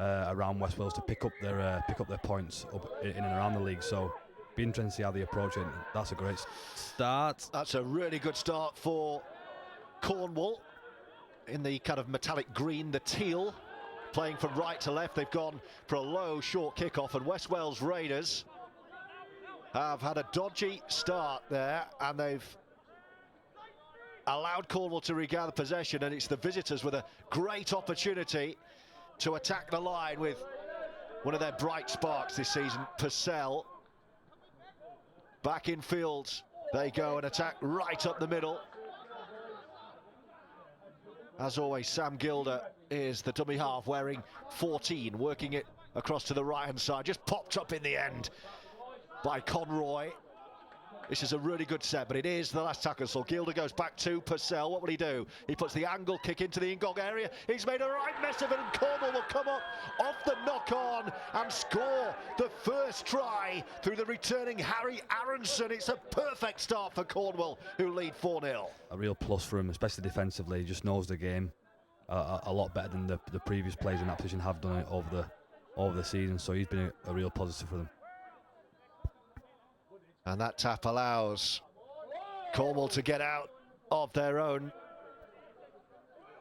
around West Wales to pick up their points up in and around the league. So be interesting to see how they approach it. That's a great start. That's a really good start for Cornwall in the kind of metallic green, the teal, playing from right to left. They've gone for a low, short kickoff, and West Wales Raiders have had a dodgy start there, and they've allowed Cornwall to regather possession, and it's the visitors with a great opportunity to attack the line with one of their bright sparks this season, Purcell. Back in field, they go and attack right up the middle. As always, Sam Gilder is the dummy half, wearing 14, working it across to the right-hand side. Just popped up in the end by Conroy. This is a really good set, but it is the last tackle. So Gilder goes back to Purcell. What will he do? He puts the angle kick into the Ingog area. He's made a right mess of it, and Cornwall will come up off the knock-on and score the first try through the returning Harry Aronson. It's a perfect start for Cornwall, who lead 4-0. A real plus for him, especially defensively. He just knows the game a lot better than the previous players in that position have done it over the season. So he's been a real positive for them. And that tap allows Cornwall to get out of their own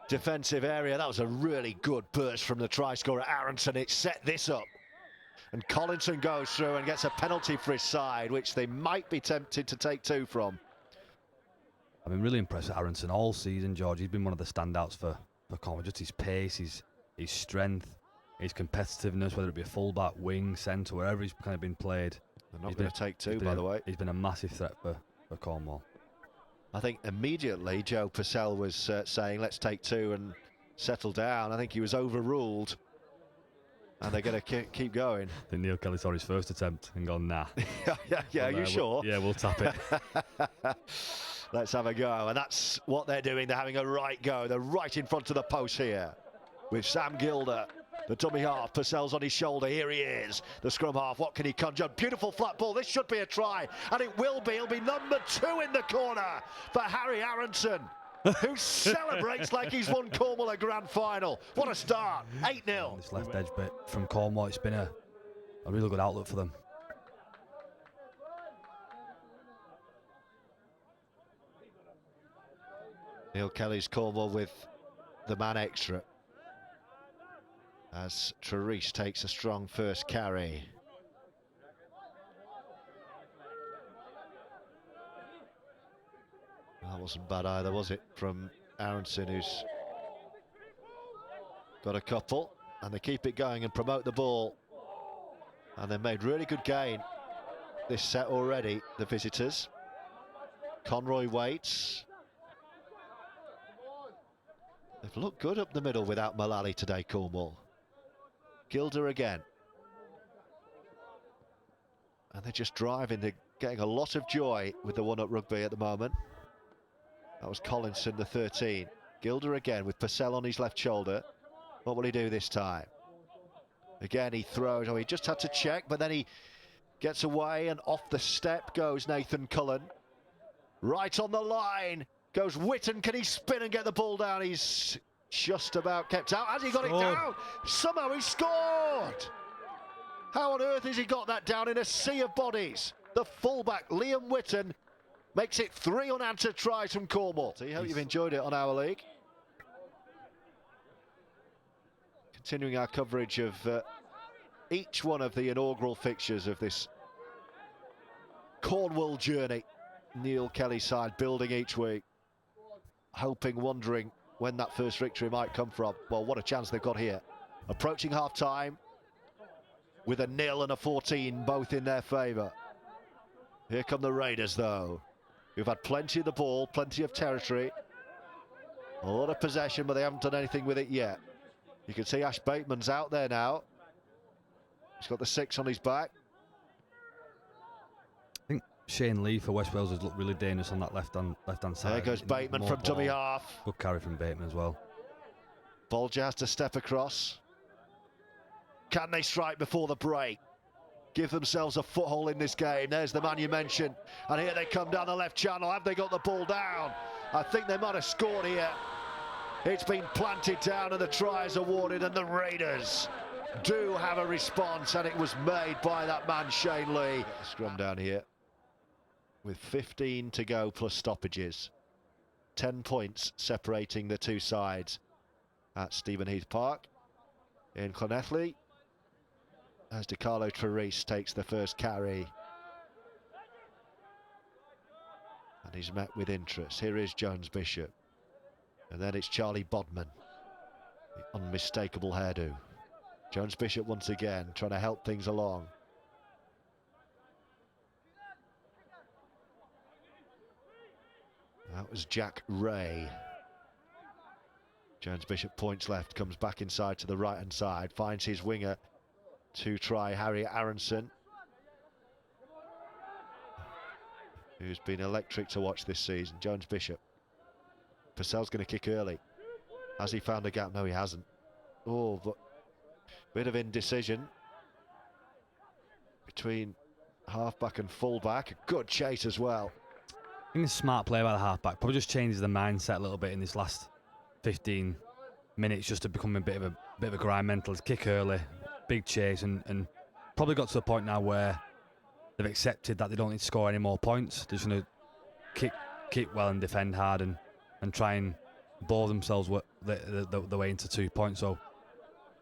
defensive area. That was a really good burst from the try scorer Aronson. It set this up. And Collinson goes through and gets a penalty for his side, which they might be tempted to take two from. I've been really impressed with Aronson all season, George. He's been one of the standouts for Cornwall. Just his pace, his strength, his competitiveness, whether it be a fullback, wing, centre, wherever he's kind of been played. They're not going to take two, by the way. He's been a massive threat for Cornwall. I think immediately Joe Purcell was saying, let's take two and settle down. I think he was overruled, and they're going to keep going. I think Neil Kelly saw his first attempt and gone, nah. yeah, are you sure? Yeah, we'll tap it. Let's have a go. And that's what they're doing. They're having a right go. They're right in front of the post here with Sam Gilder. The dummy half, Purcell's on his shoulder, here he is, the scrum half, what can he conjure? Beautiful flat ball, this should be a try, and it will be. It'll be number 2 in the corner for Harry Aronson, who celebrates like he's won Cornwall a grand final. What a start, 8-0. This left edge bit from Cornwall, it's been a really good outlook for them. Neil Kelly's Cornwall with the man extra, as Therese takes a strong first carry. That wasn't bad either, was it, from Aronson, who's got a couple, and they keep it going and promote the ball. And they've made really good gain this set already, the visitors. Conroy waits. They've looked good up the middle without Mullally today, Cornwall. Gilder again. And they're just driving, they're getting a lot of joy with the one-up rugby at the moment. That was Collinson, the 13. Gilder again with Purcell on his left shoulder. What will he do this time? Again, he throws. Oh, he just had to check, but then he gets away, and off the step goes Nathan Cullen. Right on the line goes Witten. Can he spin and get the ball down? He's just about kept out. Has he got it down? Somehow he scored! How on earth has he got that down in a sea of bodies? The fullback, Liam Witten, makes it 3 unanswered tries from Cornwall. So I hope you've enjoyed it on our league. Continuing our coverage of each one of the inaugural fixtures of this Cornwall journey. Neil Kelly's side building each week, hoping, wondering when that first victory might come from. Well, what a chance they've got here. Approaching half-time with a 0 and a 14, both in their favour. Here come the Raiders, though, who've had plenty of the ball, plenty of territory, a lot of possession, but they haven't done anything with it yet. You can see Ash Bateman's out there now. He's got the 6 on his back. I think Shane Lee for West Wales has looked really dangerous on that left-hand side. There goes Bateman from dummy half. Good carry from Bateman as well. Bolger has to step across. Can they strike before the break? Give themselves a foothold in this game. There's the man you mentioned. And here they come down the left channel. Have they got the ball down? I think they might have scored here. It's been planted down and the try is awarded, and the Raiders do have a response, and it was made by that man Shane Lee. Scrum down here with 15 to go plus stoppages. 10 points separating the two sides at Stebonheath Park in Cornwall, as DiCarlo Therese takes the first carry. And he's met with interest. Here is Jones Bishop. And then it's Charlie Bodman. The unmistakable hairdo. Jones Bishop once again trying to help things along. That was Jack Ray. Jones Bishop points left, comes back inside to the right hand side, finds his winger to try Harry Aronson, who's been electric to watch this season. Jones Bishop. Purcell's going to kick early. Has he found a gap? No, he hasn't. Oh, but bit of indecision between halfback and fullback. Good chase as well. I think it's a smart play by the halfback. Probably just changes the mindset a little bit in this last 15 minutes, just to become a bit of a grind mental. Kick early, big chase, and probably got to the point now where they've accepted that they don't need to score any more points. They're just going to kick well and defend hard and try and bore themselves the way into 2 points. So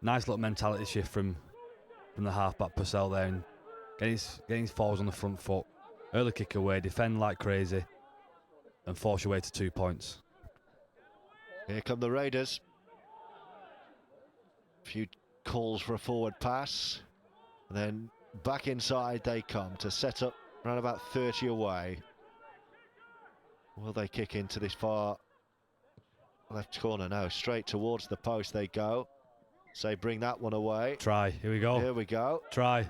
nice little mentality shift from the halfback Purcell there, and getting his forwards on the front foot. Early kick away, defend like crazy, and force your way to 2 points. Here come the Raiders. A few calls for a forward pass. And then back inside they come to set up around about 30 away. Will they kick into this far left corner? No, straight towards the post they go. Say, bring that one away. Try, here we go. Here we go. Try.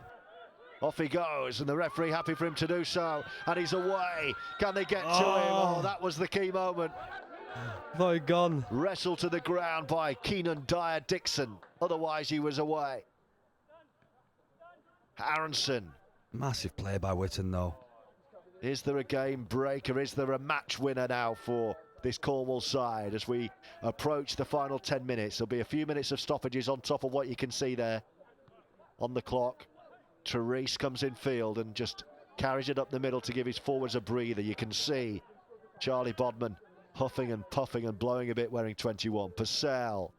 Off he goes, and the referee happy for him to do so. And he's away. Can they get to him? Oh, that was the key moment. Thought he'd gone. Wrestled to the ground by Keenan Dyer-Dixon. Otherwise, he was away. Aronson. Massive play by Witten, though. Is there a game breaker? Is there a match winner now for this Cornwall side as we approach the final 10 minutes? There'll be a few minutes of stoppages on top of what you can see there on the clock. Therese comes in field and just carries it up the middle to give his forwards a breather. You can see Charlie Bodman huffing and puffing and blowing a bit, wearing 21. Purcell.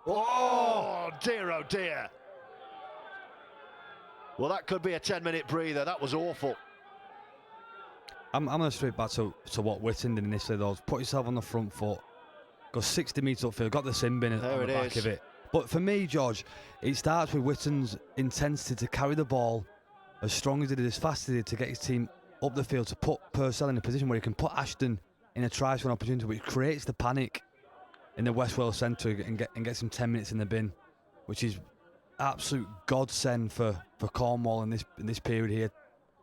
Oh dear. Well, that could be a 10-minute breather. That was awful. I'm going to straight back to what Witten did initially, though. Put yourself on the front foot, go 60 metres upfield, got the sin bin on the back of it. But for me, George, it starts with Witten's intensity to carry the ball as strong as he did, as fast as he did, to get his team up the field, to put Purcell in a position where he can put Ashton in a try for an opportunity, which creates the panic in the West Wales centre and gets him 10 minutes in the bin, which is absolute godsend for Cornwall in this period here.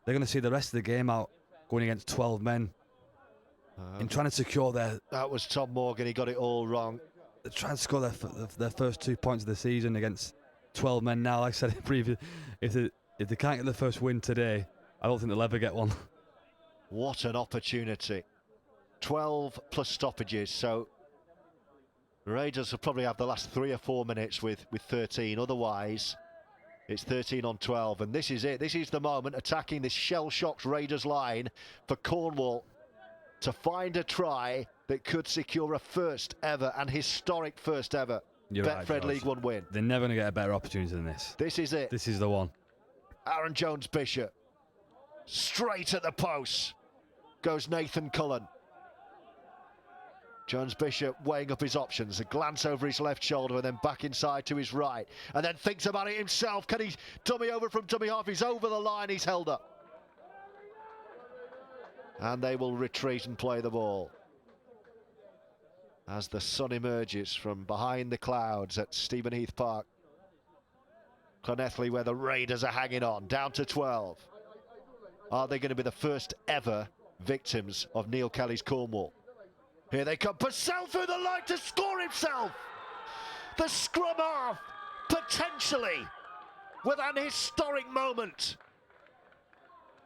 They're going to see the rest of the game out going against 12 men and trying to secure their... That was Tom Morgan, he got it all wrong. They're trying to score their first 2 points of the season against 12 men now. Like I said in previous, if they can't get the first win today, I don't think they'll ever get one. What an opportunity. 12 plus stoppages, so the Raiders will probably have the last 3 or 4 minutes with 13. Otherwise, it's 13 on 12, and this is it. This is the moment, attacking this shell-shocked Raiders line for Cornwall to find a try that could secure a first ever and historic first ever Betfred League 1 win. They're never going to get a better opportunity than this. This is it. This is the one. Aaron Jones Bishop. Straight at the post goes Nathan Cullen. Jones Bishop weighing up his options, a glance over his left shoulder and then back inside to his right, and then thinks about it himself. Can he dummy over from dummy half? He's over the line, he's held up. And they will retreat and play the ball as the sun emerges from behind the clouds at Stebonheath Park, Llanelli, where the Raiders are hanging on, down to 12. Are they going to be the first ever victims of Neil Kelly's Cornwall? Here they come, Purcell through the line to score himself! The scrum half, potentially, with an historic moment.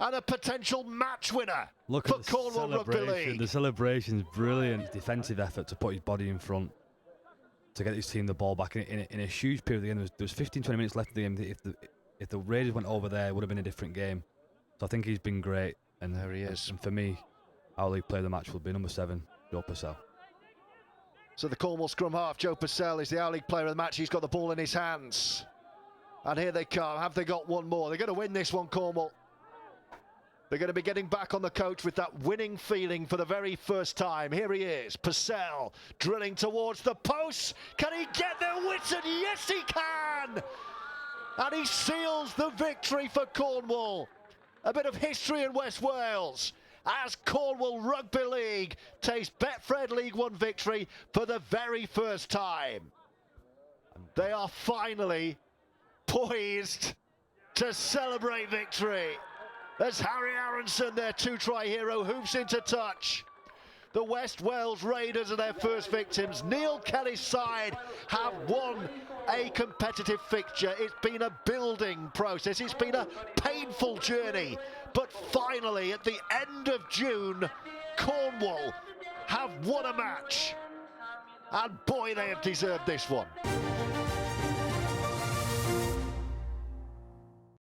And a potential match winner for Cornwall Rugby League. The celebration's brilliant. Defensive effort to put his body in front, to get his team the ball back in a huge period of the game. There was 15-20 minutes left of the game. If the Raiders went over there, it would have been a different game. So I think he's been great. And there he is. And for me, our league player of the match will be number 7, Joe Purcell. So the Cornwall scrum half, Joe Purcell, is the our league player of the match. He's got the ball in his hands. And here they come. Have they got one more? They're going to win this one, Cornwall. They're going to be getting back on the coach with that winning feeling for the very first time. Here he is, Purcell, drilling towards the post. Can he get there, Whitson? Yes, he can! And he seals the victory for Cornwall. A bit of history in West Wales as Cornwall Rugby League takes Betfred League 1 victory for the very first time. They are finally poised to celebrate victory as Harry Aronson, their 2-try hero, hoops into touch. The West Wales Raiders are their first victims. Neil Kelly's side have won a competitive fixture. It's been a building process. It's been a painful journey. But finally, at the end of June, Cornwall have won a match. And boy, they have deserved this one.